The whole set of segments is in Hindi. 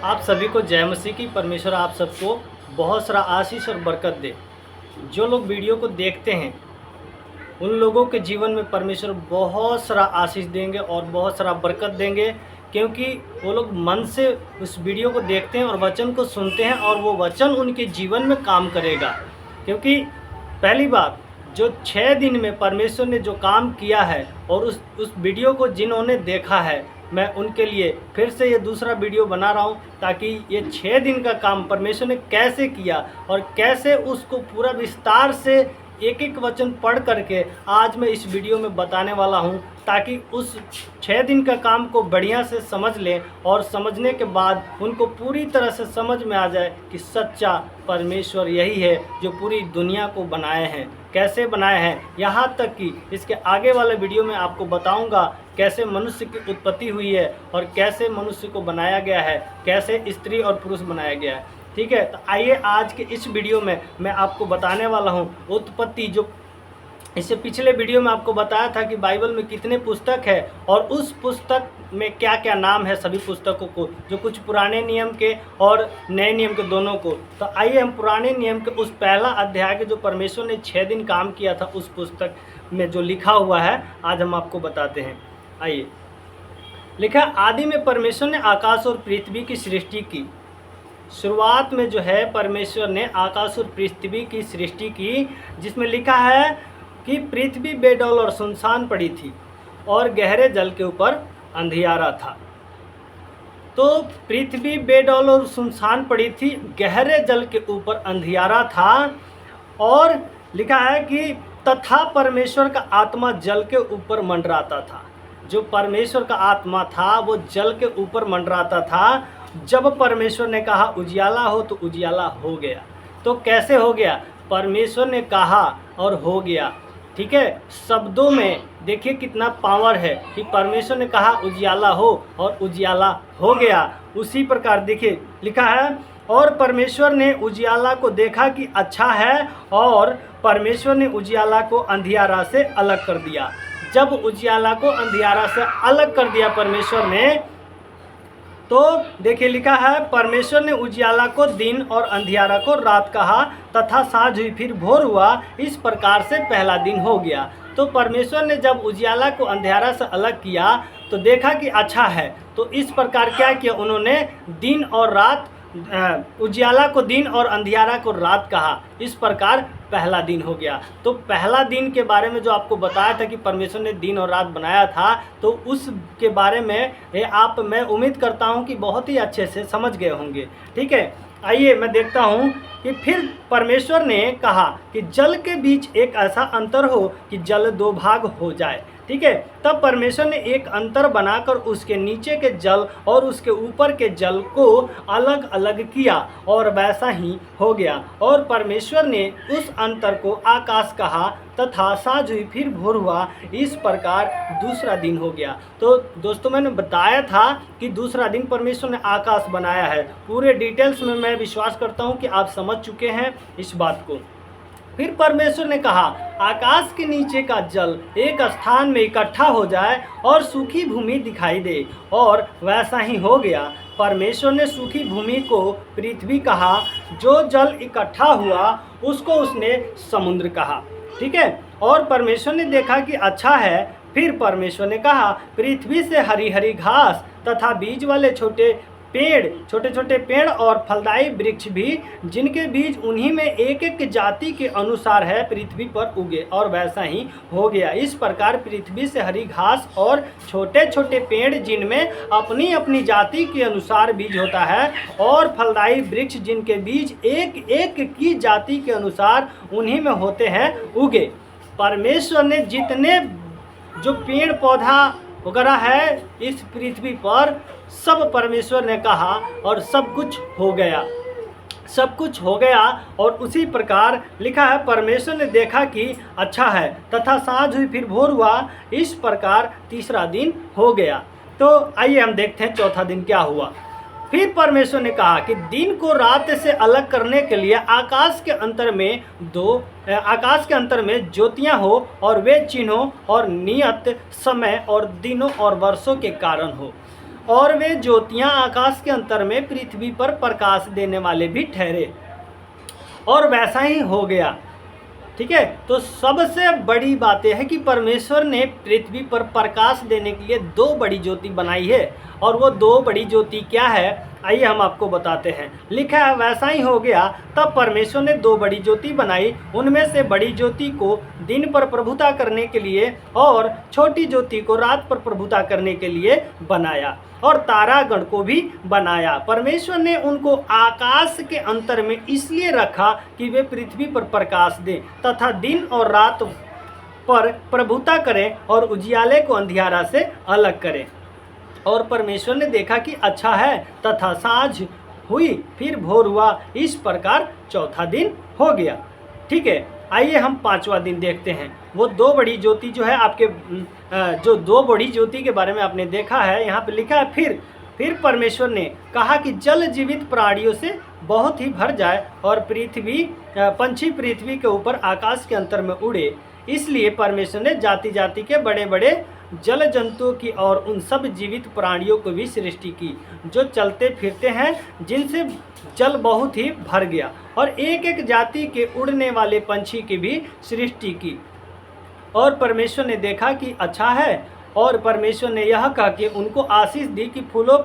आप सभी को जय मसीह की। परमेश्वर आप सबको बहुत सारा आशीष और बरकत दे। जो लोग वीडियो को देखते हैं उन लोगों के जीवन में परमेश्वर बहुत सारा आशीष देंगे और बहुत सारा बरकत देंगे, क्योंकि वो लोग मन से उस वीडियो को देखते हैं और वचन को सुनते हैं और वो वचन उनके जीवन में काम करेगा। क्योंकि पहली बात, जो 6 दिन में परमेश्वर ने जो काम किया है और उस वीडियो को जिन्होंने देखा है, मैं उनके लिए फिर से ये दूसरा वीडियो बना रहा हूँ, ताकि ये 6 दिन का काम परमेश्वर ने कैसे किया और कैसे उसको पूरा विस्तार से एक एक वचन पढ़ करके आज मैं इस वीडियो में बताने वाला हूँ, ताकि उस 6 दिन का काम को बढ़िया से समझ लें और समझने के बाद उनको पूरी तरह से समझ में आ जाए कि सच्चा परमेश्वर यही है जो पूरी दुनिया को बनाए हैं। कैसे बनाए हैं, यहाँ तक कि इसके आगे वाले वीडियो में आपको बताऊंगा कैसे मनुष्य की उत्पत्ति हुई है और कैसे मनुष्य को बनाया गया है, कैसे स्त्री और पुरुष बनाया गया है। ठीक है, तो आइए आज के इस वीडियो में मैं आपको बताने वाला हूँ उत्पत्ति। जो इससे पिछले वीडियो में आपको बताया था कि बाइबल में कितने पुस्तक है और उस पुस्तक में क्या क्या नाम है सभी पुस्तकों को, जो कुछ पुराने नियम के और नए नियम के दोनों को। तो आइए हम पुराने नियम के उस पहला अध्याय के जो परमेश्वर ने 6 दिन काम किया था उस पुस्तक में जो लिखा हुआ है आज हम आपको बताते हैं। आइए, लिखा, आदि में परमेश्वर ने आकाश और पृथ्वी की सृष्टि की। शुरुआत में जो है परमेश्वर ने आकाश और पृथ्वी की सृष्टि की, जिसमें लिखा है कि पृथ्वी बेडौल और सुनसान पड़ी थी और गहरे जल के ऊपर अंधियारा था। तो पृथ्वी बेडौल और सुनसान पड़ी थी, गहरे जल के ऊपर अंधियारा था, और लिखा है कि तथा परमेश्वर का आत्मा जल के ऊपर मंडराता था। जो परमेश्वर का आत्मा था वो जल के ऊपर मंडराता था। जब परमेश्वर ने कहा उजियाला हो तो उजियाला हो गया। तो कैसे हो गया? परमेश्वर ने कहा और हो गया। ठीक है, शब्दों में देखिए कितना पावर है कि परमेश्वर ने कहा उजियाला हो और उजियाला हो गया। उसी प्रकार देखिए लिखा है, और परमेश्वर ने उजियाला को देखा कि अच्छा है, और परमेश्वर ने उजियाला को अंधियारा से अलग कर दिया। जब उजियाला को अंधियारा से अलग कर दिया परमेश्वर ने, तो देखिए लिखा है, परमेश्वर ने उजियाला को दिन और अंधियारा को रात कहा, तथा साँझ हुई फिर भोर हुआ। इस प्रकार से पहला दिन हो गया। तो परमेश्वर ने जब उजियाला को अंधियारा से अलग किया तो देखा कि अच्छा है। तो इस प्रकार क्या किया उन्होंने, दिन और रात, उजियाला को दिन और अंधियारा को रात कहा। इस प्रकार पहला दिन हो गया। तो पहला दिन के बारे में जो आपको बताया था कि परमेश्वर ने दिन और रात बनाया था, तो उसके बारे में मैं उम्मीद करता हूं कि बहुत ही अच्छे से समझ गए होंगे। ठीक है, आइए मैं देखता हूं कि फिर परमेश्वर ने कहा कि जल के बीच एक ऐसा अंतर हो कि जल 2 भाग हो जाए। ठीक है, तब परमेश्वर ने एक अंतर बनाकर उसके नीचे के जल और उसके ऊपर के जल को अलग अलग किया, और वैसा ही हो गया। और परमेश्वर ने उस अंतर को आकाश कहा, तथा साँझ हुई फिर भोर हुआ। इस प्रकार दूसरा दिन हो गया। तो दोस्तों, मैंने बताया था कि दूसरा दिन परमेश्वर ने आकाश बनाया है। पूरे डिटेल्स में मैं विश्वास करता हूँ कि आप समझ चुके हैं इस बात को। फिर परमेश्वर ने कहा, आकाश के नीचे का जल एक स्थान में इकट्ठा हो जाए और सूखी भूमि दिखाई दे, और वैसा ही हो गया। परमेश्वर ने सूखी भूमि को पृथ्वी कहा, जो जल इकट्ठा हुआ उसको उसने समुद्र कहा। ठीक है, और परमेश्वर ने देखा कि अच्छा है। फिर परमेश्वर ने कहा, पृथ्वी से हरी हरी घास तथा बीज वाले छोटे छोटे पेड़ और फलदायी वृक्ष भी, जिनके बीज उन्हीं में एक एक जाति के अनुसार है, पृथ्वी पर उगे, और वैसा ही हो गया। इस प्रकार पृथ्वी से हरी घास और छोटे छोटे पेड़, जिनमें अपनी अपनी जाति के अनुसार बीज होता है, और फलदायी वृक्ष, जिनके बीज एक एक की जाति के अनुसार उन्हीं में होते हैं, उगे। परमेश्वर ने जितने जो पेड़ पौधा वगैरह है इस पृथ्वी पर, सब परमेश्वर ने कहा और सब कुछ हो गया। सब कुछ हो गया। और उसी प्रकार लिखा है, परमेश्वर ने देखा कि अच्छा है, तथा साँझ हुई फिर भोर हुआ। इस प्रकार तीसरा दिन हो गया। तो आइए हम देखते हैं चौथा दिन क्या हुआ। फिर परमेश्वर ने कहा कि दिन को रात से अलग करने के लिए आकाश के अंतर में ज्योतियां हो, और वे चिन्हों और नियत समय और दिनों और वर्षों के कारण हो। और वे ज्योतियां आकाश के अंतर में पृथ्वी पर प्रकाश देने वाले भी ठहरे, और वैसा ही हो गया। ठीक है, तो सबसे बड़ी बात यह है कि परमेश्वर ने पृथ्वी पर प्रकाश देने के लिए दो बड़ी ज्योति बनाई है, और वो दो बड़ी ज्योति क्या है आइए हम आपको बताते हैं। लिखा है वैसा ही हो गया, तब परमेश्वर ने दो बड़ी ज्योति बनाई, उनमें से बड़ी ज्योति को दिन पर प्रभुता करने के लिए और छोटी ज्योति को रात पर प्रभुता करने के लिए बनाया, और तारागण को भी बनाया। परमेश्वर ने उनको आकाश के अंतर में इसलिए रखा कि वे पृथ्वी पर प्रकाश दें तथा दिन और रात पर प्रभुता करें और उजियाले को अंधियारा से अलग करें। और परमेश्वर ने देखा कि अच्छा है, तथा साँझ हुई, फिर भोर हुआ, इस प्रकार चौथा दिन हो गया। ठीक है, आइए हम पांचवा दिन देखते हैं। वो दो बड़ी ज्योति जो है आपके जो दो बड़ी ज्योति के बारे में आपने देखा है, यहाँ पे लिखा है फिर परमेश्वर ने कहा कि जल जीवित प्राणियों से बहुत ही भर जाए और पंछी पृथ्वी के ऊपर आकाश के अंतर में उड़े। इसलिए परमेश्वर ने जाति जाति के बड़े बड़े जल जंतुओं की और उन सब जीवित प्राणियों को भी सृष्टि की जो चलते फिरते हैं, जिनसे जल बहुत ही भर गया, और एक एक जाति के उड़ने वाले पंछी की भी सृष्टि की। और परमेश्वर ने देखा कि अच्छा है, और परमेश्वर ने यह कहा कि उनको आशीष दी कि फूलों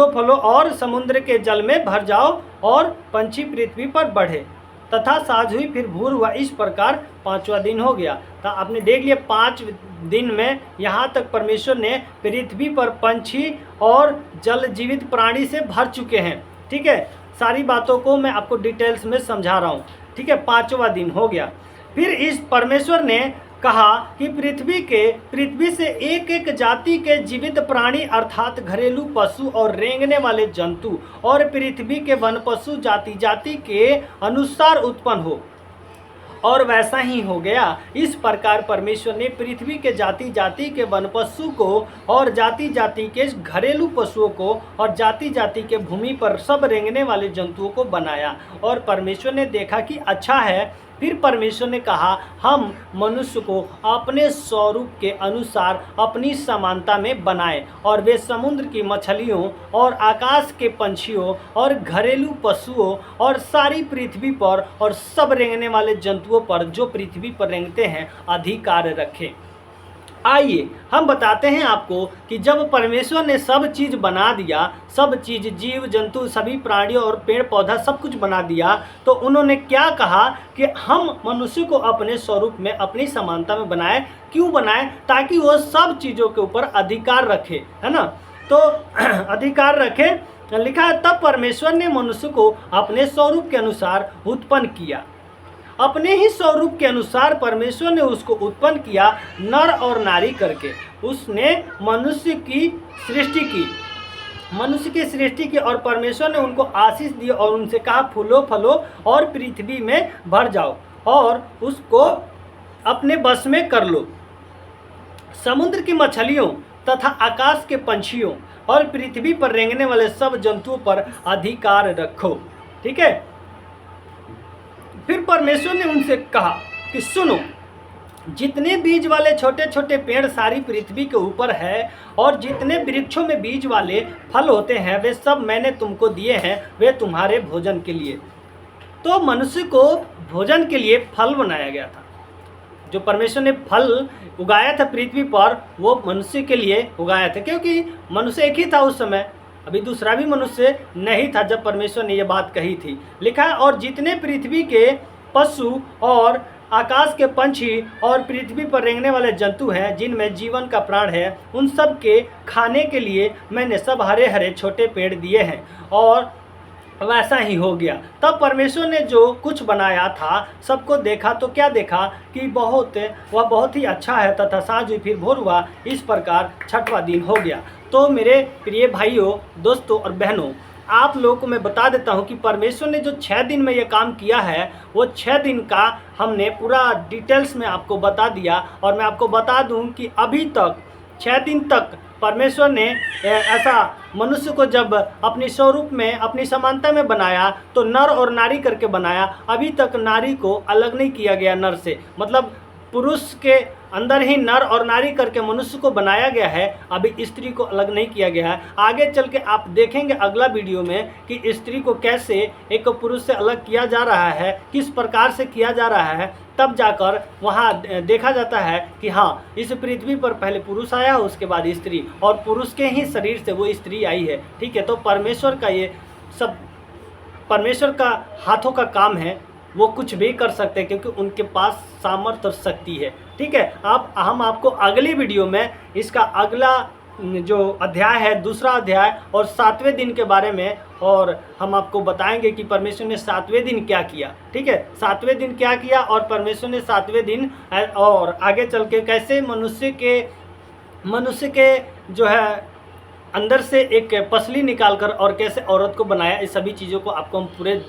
फलों और समुद्र के जल में भर जाओ और पंछी पृथ्वी पर बढ़े। तथा साँझ हुई, फिर भोर हुआ, इस प्रकार पांचवा दिन हो गया। तो आपने देख लिया 5 दिन में यहाँ तक परमेश्वर ने पृथ्वी पर पंछी और जल जीवित प्राणी से भर चुके हैं। ठीक है, सारी बातों को मैं आपको डिटेल्स में समझा रहा हूँ। ठीक है, पांचवा दिन हो गया। फिर इस परमेश्वर ने कहा कि पृथ्वी से एक एक जाति के जीवित प्राणी अर्थात घरेलू पशु और रेंगने वाले जंतु और पृथ्वी के वन पशु जाति जाति के अनुसार उत्पन्न हो, और वैसा ही हो गया। इस प्रकार परमेश्वर ने पृथ्वी के जाति जाति के वन पशु को और जाति जाति के घरेलू पशुओं को और जाति जाति के भूमि पर सब रेंगने वाले जंतुओं को बनाया, और परमेश्वर ने देखा कि अच्छा है। फिर परमेश्वर ने कहा हम मनुष्य को अपने स्वरूप के अनुसार अपनी समानता में बनाएं, और वे समुद्र की मछलियों और आकाश के पंछियों और घरेलू पशुओं और सारी पृथ्वी पर और सब रेंगने वाले जंतुओं पर जो पृथ्वी पर रेंगते हैं अधिकार रखें। आइए हम बताते हैं आपको कि जब परमेश्वर ने सब चीज़ बना दिया, सब चीज़ जीव जंतु सभी प्राणियों और पेड़ पौधा सब कुछ बना दिया, तो उन्होंने क्या कहा कि हम मनुष्य को अपने स्वरूप में अपनी समानता में बनाए। क्यों बनाए? ताकि वो सब चीज़ों के ऊपर अधिकार रखे, है ना। तो अधिकार रखे, लिखा है तब परमेश्वर ने मनुष्य को अपने स्वरूप के अनुसार उत्पन्न किया। अपने ही स्वरूप के अनुसार परमेश्वर ने उसको उत्पन्न किया, नर और नारी करके उसने मनुष्य की सृष्टि की और परमेश्वर ने उनको आशीष दी और उनसे कहा फूलों फलों और पृथ्वी में भर जाओ और उसको अपने बस में कर लो। समुद्र की मछलियों तथा आकाश के पंछियों और पृथ्वी पर रेंगने वाले सब जंतुओं पर अधिकार रखो। ठीक है, फिर परमेश्वर ने उनसे कहा कि सुनो, जितने बीज वाले छोटे छोटे पेड़ सारी पृथ्वी के ऊपर है और जितने वृक्षों में बीज वाले फल होते हैं वे सब मैंने तुमको दिए हैं, वे तुम्हारे भोजन के लिए। तो मनुष्य को भोजन के लिए फल बनाया गया था। जो परमेश्वर ने फल उगाया था पृथ्वी पर वो मनुष्य के लिए उगाया था, क्योंकि मनुष्य एक ही था उस समय, अभी दूसरा भी मनुष्य नहीं था जब परमेश्वर ने ये बात कही थी। लिखा है और जितने पृथ्वी के पशु और आकाश के पंछी और पृथ्वी पर रेंगने वाले जंतु हैं जिनमें जीवन का प्राण है, उन सब के खाने के लिए मैंने सब हरे हरे छोटे पेड़ दिए हैं। और वैसा ही हो गया। तब परमेश्वर ने जो कुछ बनाया था सबको देखा तो क्या देखा कि वह बहुत ही अच्छा है, तथा साँझ हुई फिर भोर हुआ, इस प्रकार छठवां दिन हो गया। तो मेरे प्रिय भाइयों, दोस्तों और बहनों, आप लोगों को मैं बता देता हूं कि परमेश्वर ने जो 6 दिन में ये काम किया है वो 6 दिन का हमने पूरा डिटेल्स में आपको बता दिया। और मैं आपको बता दूं कि अभी तक 6 दिन तक परमेश्वर ने ऐसा मनुष्य को जब अपनी स्वरूप में अपनी समानता में बनाया तो नर और नारी करके बनाया। अभी तक नारी को अलग नहीं किया गया नर से, मतलब पुरुष के अंदर ही नर और नारी करके मनुष्य को बनाया गया है, अभी स्त्री को अलग नहीं किया गया है। आगे चल के आप देखेंगे अगला वीडियो में कि स्त्री को कैसे एक पुरुष से अलग किया जा रहा है, किस प्रकार से किया जा रहा है। तब जाकर वहाँ देखा जाता है कि हाँ, इस पृथ्वी पर पहले पुरुष आया, उसके बाद स्त्री, और पुरुष के ही शरीर से वो स्त्री आई है। ठीक है, तो परमेश्वर का ये सब परमेश्वर का हाथों का काम है, वो कुछ भी कर सकते हैं क्योंकि उनके पास सामर्थ्य और शक्ति है। ठीक है, हम आपको अगली वीडियो में इसका अगला जो अध्याय है, दूसरा अध्याय और 7वें दिन के बारे में, और हम आपको बताएंगे कि परमेश्वर ने 7वें दिन क्या किया। ठीक है, 7वें दिन क्या किया और परमेश्वर ने 7वें दिन और आगे चल के कैसे मनुष्य के जो है अंदर से एक पसली निकालकर और कैसे औरत को बनाया, इस सभी चीज़ों को आपको हम पूरे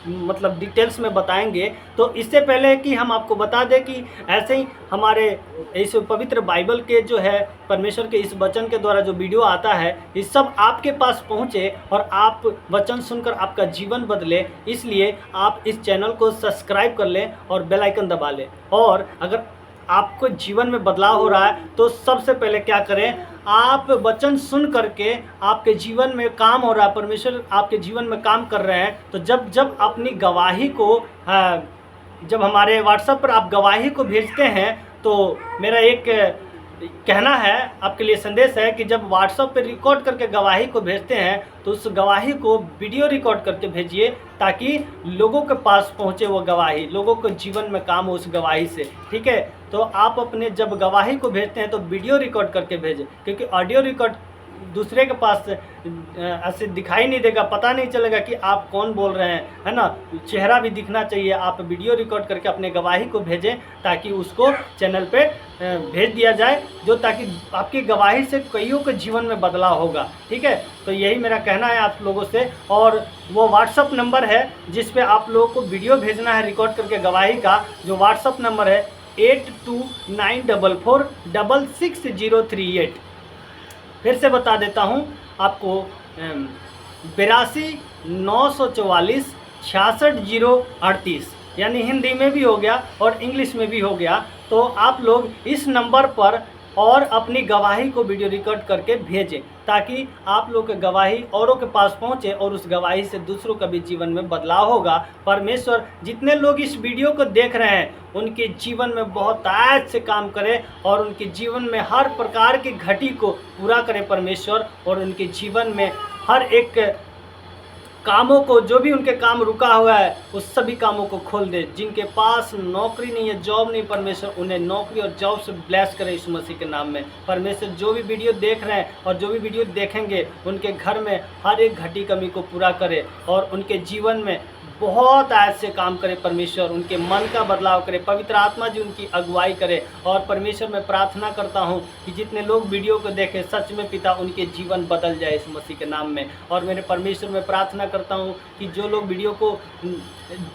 मतलब डिटेल्स में बताएंगे। तो इससे पहले कि हम आपको बता दें कि ऐसे ही हमारे इस पवित्र बाइबल के जो है परमेश्वर के इस वचन के द्वारा जो वीडियो आता है, ये सब आपके पास पहुंचे और आप वचन सुनकर आपका जीवन बदले, इसलिए आप इस चैनल को सब्सक्राइब कर लें और बेल आइकन दबा लें। और अगर आपको जीवन में बदलाव हो रहा है तो सबसे पहले क्या करें, आप वचन सुन करके आपके जीवन में काम हो रहा है, परमेश्वर आपके जीवन में काम कर रहे हैं, तो जब अपनी गवाही को जब हमारे व्हाट्सएप पर आप गवाही को भेजते हैं, तो मेरा एक कहना है आपके लिए, संदेश है कि जब व्हाट्सएप पे रिकॉर्ड करके गवाही को भेजते हैं तो उस गवाही को वीडियो रिकॉर्ड करके भेजिए ताकि लोगों के पास पहुंचे वो गवाही, लोगों को जीवन में काम हो उस गवाही से। ठीक है, तो आप अपने जब गवाही को भेजते हैं तो वीडियो रिकॉर्ड करके भेजें, क्योंकि ऑडियो रिकॉर्ड दूसरे के पास ऐसे दिखाई नहीं देगा, पता नहीं चलेगा कि आप कौन बोल रहे हैं, है ना, चेहरा भी दिखना चाहिए। आप वीडियो रिकॉर्ड करके अपने गवाही को भेजें ताकि उसको चैनल पे भेज दिया जाए, जो ताकि आपकी गवाही से कईयों के जीवन में बदलाव होगा। ठीक है, तो यही मेरा कहना है आप लोगों से। और वो व्हाट्सअप नंबर है जिस पे आप लोगों को वीडियो भेजना है रिकॉर्ड करके गवाही का, जो व्हाट्सअप नंबर है 8294466038। फिर से बता देता हूँ आपको, 8294466038, यानी हिंदी में भी हो गया और इंग्लिश में भी हो गया। तो आप लोग इस नंबर पर और अपनी गवाही को वीडियो रिकॉर्ड करके भेजें ताकि आप लोग की गवाही औरों के पास पहुंचे और उस गवाही से दूसरों का भी जीवन में बदलाव होगा। परमेश्वर जितने लोग इस वीडियो को देख रहे हैं उनके जीवन में बहुत आज से काम करे और उनके जीवन में हर प्रकार की घटी को पूरा करे परमेश्वर, और उनके जीवन में हर एक कामों को, जो भी उनके काम रुका हुआ है उस सभी कामों को खोल दे। जिनके पास नौकरी नहीं है, जॉब नहीं, परमेश्वर उन्हें नौकरी और जॉब से ब्लेस करे यीशु मसीह के नाम में। परमेश्वर जो भी वीडियो देख रहे हैं और जो भी वीडियो देखेंगे उनके घर में हर एक घटी कमी को पूरा करे और उनके जीवन में बहुत आज से काम करे परमेश्वर, उनके मन का बदलाव करे, पवित्र आत्मा जी उनकी अगुवाई करे। और परमेश्वर मैं प्रार्थना करता हूं कि जितने लोग वीडियो को देखें सच में पिता उनके जीवन बदल जाए इस मसीह के नाम में। और मेरे परमेश्वर मैं प्रार्थना करता हूं कि जो लोग वीडियो को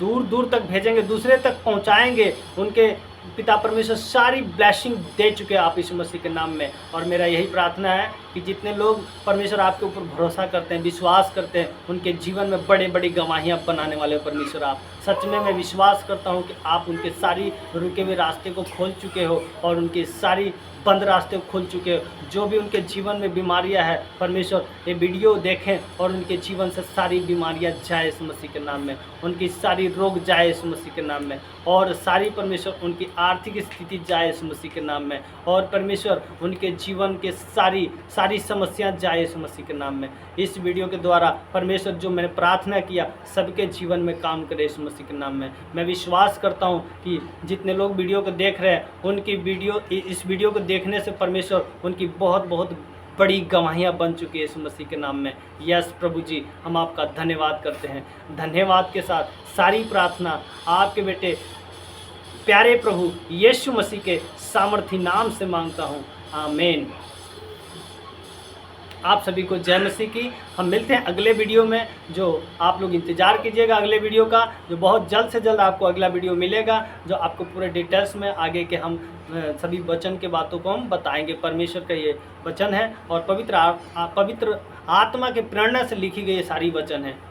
दूर दूर तक भेजेंगे, दूसरे तक पहुंचाएंगे, उनके पिता परमेश्वर सारी ब्लेसिंग दे चुके हैं आप यीशु मसीह के नाम में। और मेरा यही प्रार्थना है कि जितने लोग परमेश्वर आपके ऊपर भरोसा करते हैं, विश्वास करते हैं, उनके जीवन में बड़े बड़ी गवाहियाँ बनाने वाले हो परमेश्वर आप। सच में मैं विश्वास करता हूँ कि आप उनके सारी रुके हुए रास्ते को खोल चुके हो और उनकी सारी बंद रास्ते को खोल चुके हो। जो भी उनके जीवन में बीमारियां हैं परमेश्वर ये वीडियो देखें और उनके जीवन से सारी बीमारियां जाए यीशु मसीह के नाम में, उनकी सारी रोग जाए यीशु मसीह के नाम में, और सारी परमेश्वर उनकी आर्थिक स्थिति जाए यीशु मसीह के नाम में, और परमेश्वर उनके जीवन के सारी समस्याएं जाए यीशु मसीह के नाम में। इस वीडियो के द्वारा परमेश्वर जो मैंने प्रार्थना किया सबके जीवन में काम करे यीशु मसीह के नाम में। मैं विश्वास करता हूँ कि जितने लोग वीडियो को देख रहे हैं उनकी इस वीडियो को देखने से परमेश्वर उनकी बहुत बहुत बड़ी गवाहियाँ बन चुकी है यीशु मसीह के नाम में। यस प्रभु जी, हम आपका धन्यवाद करते हैं। धन्यवाद के साथ सारी प्रार्थना आपके बेटे प्यारे प्रभु यीशु मसीह के सामर्थी नाम से मांगता हूँ, आमीन। आप सभी को जय मसीह की। हम मिलते हैं अगले वीडियो में, जो आप लोग इंतज़ार कीजिएगा अगले वीडियो का, जो बहुत जल्द से जल्द आपको अगला वीडियो मिलेगा, जो आपको पूरे डिटेल्स में आगे के हम सभी वचन के बातों को हम बताएंगे। परमेश्वर का ये वचन है और पवित्र आत्मा के प्रेरणा से लिखी गई ये सारी वचन है।